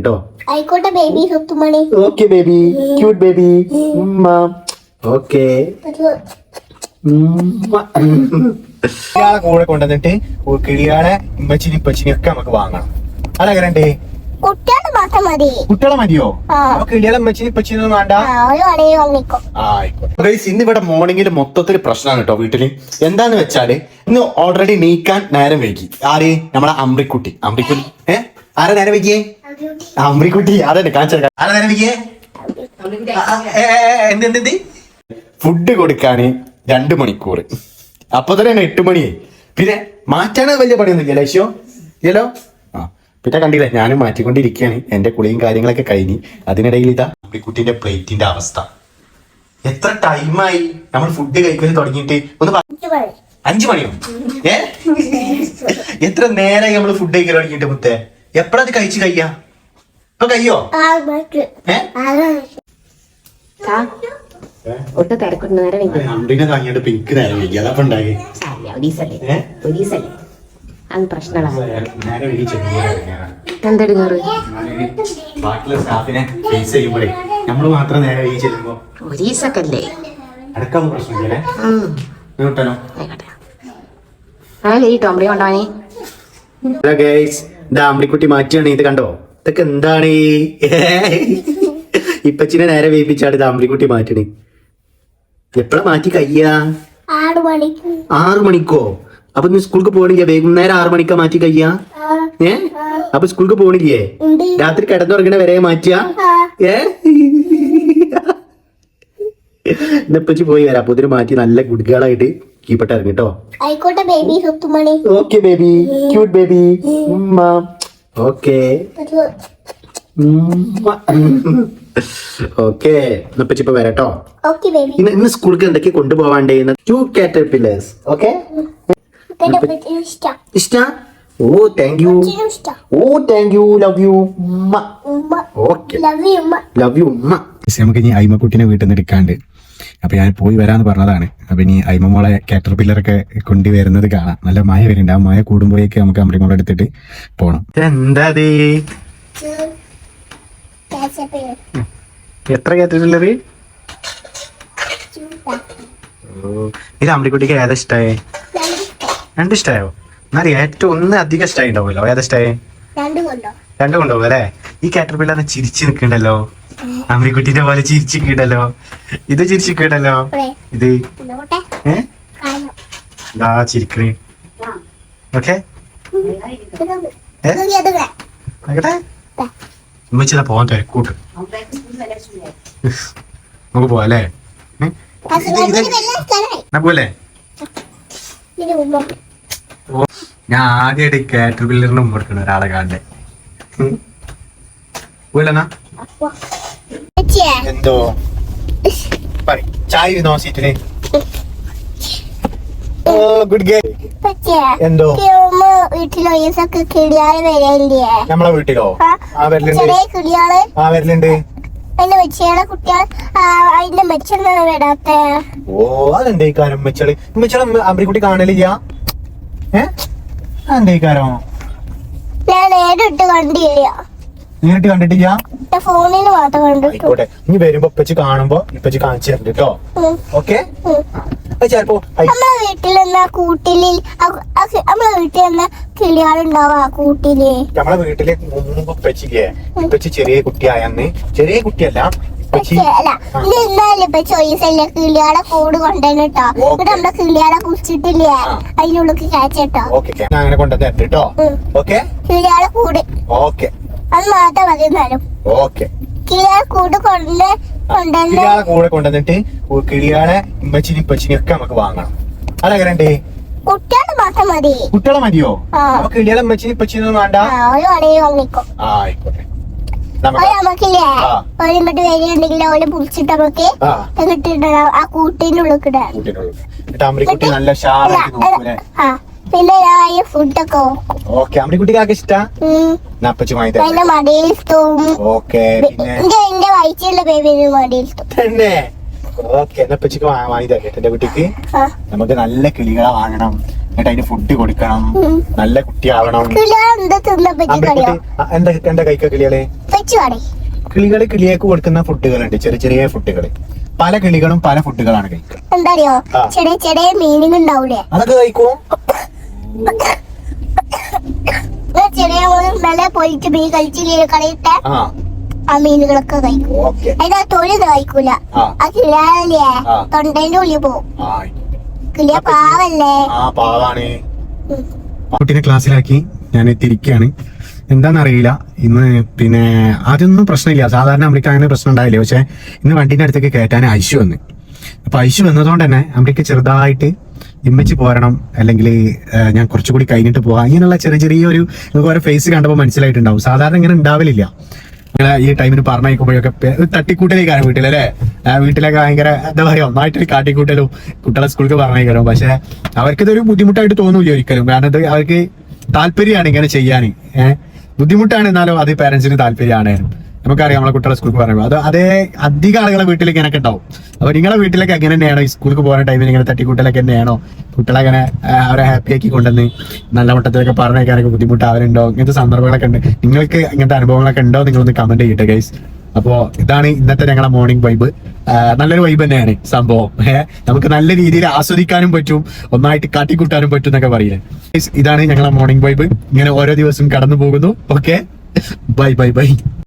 കേട്ടോ. ആയിക്കോട്ടെ ബേബി സുത്തുമണി. Okay baby, cute baby. ഉമ്മ. ഓക്കെ. കിളിയാളെ കൂടെ കൊണ്ടുവന്നിട്ട് കിളിയാളെ ഇമ്മച്ചിനി ഇപ്പച്ചിനി ഒക്കെ നമുക്ക് വാങ്ങണം. അതെങ്ങനെയുണ്ട്? കുട്ടികളെ മാത്രം മതി. കുട്ടികളെ മതിയോ? അപ്പൊ കിളിയാളെ ഇമ്മച്ചിനി ഇപ്പച്ചിനൊന്നും വേണ്ട. ഇന്ന് ഇവിടെ മോർണിംഗിൽ മൊത്തത്തിൽ പ്രശ്നമാണ് കേട്ടോ വീട്ടില്. എന്താന്ന് വെച്ചാല് ഇന്ന് ഓൾറെഡി നീക്കാൻ നേരം വൈകി. ആര്? നമ്മളെ അമ്രിക്കുട്ടി. ആരാ നേരം വൈകിയേ? അമ്രിക്കുട്ടി. അതെ കാണിച്ച ആരാ നേരം വൈകിയേ? എന്ത് ഫുഡ് കൊടുക്കാന് 2 മണിക്കൂർ. അപ്പൊ തന്നെ 8 മണിയായി. പിന്നെ മാറ്റാണ് വലിയ പണിയൊന്നും ഇല്ല ലക്ഷ്യോ ഇല്ലല്ലോ. പിന്നെ കണ്ടില്ലേ, ഞാനും മാറ്റിക്കൊണ്ടിരിക്കുകയാണ്. എന്റെ കുളിയും കാര്യങ്ങളൊക്കെ കഴിഞ്ഞ് അതിനിടയിൽ ഇതാ അമ്രിക്കുട്ടിന്റെ പ്ലേറ്റിന്റെ അവസ്ഥ. എത്ര ടൈമായി നമ്മൾ ഫുഡ് കഴിക്കാൻ തുടങ്ങിയിട്ട്? 5 മണിയോ? എത്ര നേരമായി നമ്മള് ഫുഡ് കഴിക്കാൻ തുടങ്ങിയിട്ട് മുത്തേ? എപ്പഴാ അത് കഴിച്ചു കഴിയാ? ഇപ്പൊ കഴിയോ? അമ്രിനെ കഴിഞ്ഞിട്ട് പിങ്ക് നേരം വൈകി. അതപ്പൊ ഉണ്ടായി ബാക്കിയുള്ള സ്റ്റാഫിനെ ഫേസ് ചെയ്യുമ്പോഴേ നമ്മള് മാത്രം നേരെ വൈകി ചെല്ലുമ്പോ അടക്കം പ്രശ്നമില്ലേ? അമ്രിക്കുട്ടി മാറ്റിയാണ്. ഇത് കണ്ടോ? ഇതൊക്കെ എന്താണ്? ഇപ്പച്ചിനെ നേരെ വേപ്പിച്ചാണ് ഇത് അമ്രിക്കുട്ടി മാറ്റണേ. എപ്പഴാ മാറ്റി കയ്യാ? 6 മണിക്കോ? അപ്പൊ നീ സ്കൂൾക്ക് പോണില്ലേ? വൈകുന്നേരം 6 മണിക്കാ മാറ്റി കയ്യാ? അപ്പൊ സ്കൂൾക്ക് പോണില്ലേ? രാത്രി കിടന്നുറങ്ങണ വരെ മാറ്റിയ? ഇന്നപ്പച്ചി പോയി വരാം. അപ്പൊ ഇതിന് മാറ്റി നല്ല ഗുഡ് ഗേൾ ആയിട്ട് കീപ്പട്ട് ഇറങ്ങി കേട്ടോ. ആയിക്കോട്ടെ ബേബി സുത്തുമണി. Okay baby, cute baby. ഉമ്മ. ഓക്കെ. ഓക്കെ. ഇന്നപ്പച്ചി ഇപ്പൊ വരാട്ടോ. ഇന്ന് സ്കൂൾക്ക് എന്തൊക്കെ കൊണ്ടുപോവാണ്ടേ? 2 caterpillars. ഓക്കെ. ഇഷ്ടാ? Oh thank you. Oh thank you. Love you ഉമ്മ. ഓക്കെ. ലവ് യു ഉമ്മ. നമുക്ക് ഇനി അയ്മക്കുട്ടിനെ വീട്ടിൽ നിന്ന് എടുക്കാണ്ട്. അപ്പൊ ഞാൻ പോയി വരാന്ന് പറഞ്ഞതാണ്. അപ്പൊ ഇനി അയ്മമോളെ കാറ്റർപില്ലറൊക്കെ കൊണ്ടുവരുന്നത് കാണാം. നല്ല മഴ വരുന്നുണ്ട്. ആ മഴ കൂടുമ്പോഴേക്ക് നമുക്ക് അമ്രിമോളെ എടുത്തിട്ട് പോണം. എന്താ എത്ര കാറ്റർപില്ലർ? ഇത് അമ്രിക്കുട്ടിക്ക് ഏതാ ഇഷ്ടായേ? 2 ഇഷ്ടായോ? എന്നാലും ഏറ്റവും ഒന്ന് അധികം ഇഷ്ടമായി ഉണ്ടാവുമല്ലോ. ഏതാ ഇഷ്ടായേ? 2 കൊണ്ടുപോകും അല്ലേ? ഈ കാറ്റർപില്ലറിനെ ചിരിച്ചു നിൽക്കണ്ടല്ലോ. അമ്രിക്കുട്ടിന്റെ പോലെ ചിരിച്ചിട്ടുണ്ടല്ലോ. ഇത് ചിരിച്ചിട്ടുണ്ടല്ലോ. ഇത് ചിരിക്കണേ. ഓക്കെ. ഉമ്മച്ചിതാ പോവാൻ തിരക്കൂട്ട്. നമുക്ക് പോവാ അല്ലേ? പോലെ ഞാൻ ആദ്യമായിട്ട് കാറ്റർപില്ലറിന് മുമ്പ് എടുക്കണം ഒരാളെ കാണണ്ടേ. പോയില്ലെന്നാ എന്തോ ചായ ഇരുന്നോ സീറ്റിന്? ഗുഡ് ഗേ. എന്തോ നമ്മളെ വീട്ടിലോ? വരലുണ്ട്. ഓ അതെന്താ ഈ കാര്യം? മെച്ചള് അമ്രിക്കുട്ടി കാണലില്ല. അതെന്താ ഈ കാര്യം? നേരിട്ട് കണ്ടിട്ടില്ല. ഫോണില് മാത്രം ആയിക്കോട്ടെ. ഇനി വരുമ്പോ ഇപ്പച്ചി കാണുമ്പോ ഇപ്പച്ചി കാണിച്ചു തരണ്ട് കേട്ടോ. ഓക്കെ. ചിലപ്പോ നമ്മളെ വീട്ടിലെന്നാ കൂട്ടില് നമ്മളെ വീട്ടിലെന്നാ കിളികളുണ്ടാവാ കൂട്ടില്. നമ്മളെ വീട്ടില് മുമ്പ് ഇപ്പച്ചില്ലേ? ഇപ്പച്ചി ചെറിയ കുട്ടിയായെന്ന്. ചെറിയ കുട്ടിയല്ല കിളിയാളെ കൂട് കൊണ്ടുവന്നിട്ടോ. എന്നിട്ട് നമ്മളെ കിളിയാളെ കുറിച്ചിട്ടില്ലേ അതിനുള്ളിൽ കാച്ചട്ടോ. അങ്ങനെ കൊണ്ടുവന്നിട്ട് കേട്ടോ. ഓക്കെ. കിളിയാളെ കൂട്. ഓക്കെ. അത് മാത്രം മതി. എന്നാലും ഓക്കെ. കിളിയാളെ കൂട് കിളിയാളെ കൂടെ കൊണ്ടുവന്നിട്ട് കിളിയാളെ ഇമ്മച്ചിനി ഇപ്പച്ചിനി ഒക്കെ നമുക്ക് വാങ്ങണം. അതെങ്ങനെയുണ്ട്? കുട്ടികളെ മാത്രം മതി. കുട്ടികളെ മതിയോ? അപ്പൊ കിളിയാളെ ഇമ്മച്ചിനി ഇപ്പച്ചിനൊന്നും വേണ്ട. ആയിക്കോട്ടെ. നമുക്കില്ലേ ഇങ്ങോട്ട് വരികയുണ്ടെങ്കിൽ ഓലെ പിടിച്ചിട്ട് നമുക്ക് ആ കൂട്ടിന്റെ ഉള്ളിൽ പിന്നെ ഫുഡൊക്കെ അമ്രിക്കുട്ടിക്ക് ഇഷ്ടാ. എന്റെ മടിയിൽത്തും എന്റെ വയറ്റുള്ള ബേബിന് മടിയിൽത്തും തന്നെ. ഓക്കെ. എന്നപ്പച്ചിക്ക് വാങ്ങി തരട്ടെ എന്റെ കുട്ടിക്ക്. നമുക്ക് നല്ല കിളികളെ വാങ്ങണം. എന്നിട്ട് അതിന് ഫുഡ് കൊടുക്കണം, നല്ല കുട്ടിയാവണം. കിളിയാളെ എന്താ തിന്നാൻ പറ്റിയോ? എന്താ കഴിക്ക കിളികളെ? വെച്ചുവാടേ കിളിയേക്ക് കൊടുക്കുന്ന ഫുഡുകളുണ്ട്, ചെറിയ ചെറിയ ഫുഡുകൾ. പല കിളികളും പല ഫുഡുകളാണ് കഴിക്കുക. എന്താറിയോ, ചെറിയ ചെറിയ മീനിങ് ഉണ്ടാവൂലേ, അതൊക്കെ കഴിക്കും. ചെറിയ നല്ല പൊരിച്ച് മീൻ കഴിച്ചില്ലേ കളിയിട്ട ആ ആ മീനുകളൊക്കെ കഴിക്കും. ഓക്കെ. അതിന്റെ തൊലി കഴിക്കൂല. ആ കിളിയാലേ തൊണ്ടേന്റെ ഉള്ളിൽ പോവും. കിളിയ പാവല്ലേ? ആ പാവാണ്. കുട്ടീനെ ക്ലാസ്സിലാക്കി ഞാൻ തിരിക്കുകയാണ്. എന്താണെന്നറിയില്ല ഇന്ന്. പിന്നെ അതൊന്നും പ്രശ്നമില്ല, സാധാരണ അമ്മയ്ക്ക് അങ്ങനെ പ്രശ്നം ഉണ്ടായില്ല. പക്ഷെ ഇന്ന് വണ്ടീൻ്റെ അടുത്തേക്ക് കയറ്റാൻ ഐശു വന്ന്. അപ്പൊ ഐശു വന്നതുകൊണ്ട് തന്നെ അമ്മയ്ക്ക് ചെറുതായിട്ട് ഇമ്മച്ചി പോരണം, അല്ലെങ്കിൽ ഞാൻ കുറച്ചുകൂടി കഴിഞ്ഞിട്ട് പോവാം, ഇങ്ങനെയുള്ള ചെറിയ ചെറിയൊരു ഓരോ ഫേസ് കണ്ടപ്പോൾ മനസ്സിലായിട്ടുണ്ടാവും. സാധാരണ ഇങ്ങനെ ഉണ്ടാവലില്ല. അങ്ങനെ ഈ ടൈമിന് പറഞ്ഞയക്കുമ്പോഴൊക്കെ തട്ടിക്കൂട്ടലേക്കാണ് വീട്ടിലല്ലേ. വീട്ടിലൊക്കെ ഭയങ്കര എന്താ പറയുക, ഒന്നായിട്ടൊരു കാട്ടിക്കൂട്ടലും കുട്ടികളെ സ്കൂൾക്ക് പറഞ്ഞയക്കലും. പക്ഷെ അവർക്കിതൊരു ബുദ്ധിമുട്ടായിട്ട് തോന്നൂല ഒരിക്കലും. കാരണം ഇത് അവർക്ക് താല്പര്യമാണ് ഇങ്ങനെ ചെയ്യാൻ. ബുദ്ധിമുട്ടാണ്, എന്നാലും അത് പാരന്റ്സിന് താല്പര്യമാണ്. നമുക്കറിയാം നമ്മളെ കുട്ടികളെ സ്കൂൾക്ക് പറയുമ്പോൾ അത് അതേ അധികം ആളുകളെ വീട്ടിലേക്ക് ഇങ്ങനെയൊക്കെ ഉണ്ടാവും. അപ്പൊ നിങ്ങളെ വീട്ടിലേക്ക് എങ്ങനെ തന്നെയാണോ ഈ സ്കൂൾക്ക് പോകുന്ന ടൈമിൽ ഇങ്ങനെ തട്ടിക്കൂട്ടലൊക്കെ തന്നെയാണോ? കുട്ടികളെ അങ്ങനെ അവരെ ഹാപ്പി ആക്കി കൊണ്ടുവന്ന് നല്ല മട്ടത്തിലൊക്കെ പറഞ്ഞേക്കാനൊക്കെ ബുദ്ധിമുട്ടാവലുണ്ടോ? ഇങ്ങനത്തെ സന്ദർഭങ്ങളൊക്കെ ഉണ്ട്. നിങ്ങൾക്ക് ഇങ്ങനത്തെ അനുഭവങ്ങളൊക്കെ ഉണ്ടോ? നിങ്ങളൊന്ന് കമന്റ് ചെയ്യട്ടെ ഗൈസ്. അപ്പോ ഇതാണ് ഇന്നത്തെ ഞങ്ങളെ മോർണിംഗ് വൈബ്. നല്ലൊരു വൈബ് തന്നെയാണ് സംഭവം. നമുക്ക് നല്ല രീതിയിൽ ആസ്വദിക്കാനും പറ്റും, ഒന്നായിട്ട് കാട്ടിക്കൂട്ടാനും പറ്റും എന്നൊക്കെ പറയുന്നത്. ഇതാണ് ഞങ്ങളെ മോർണിംഗ് വൈബ്. ഇങ്ങനെ ഓരോ ദിവസവും കടന്നു പോകുന്നു. Okay, bye bye bye.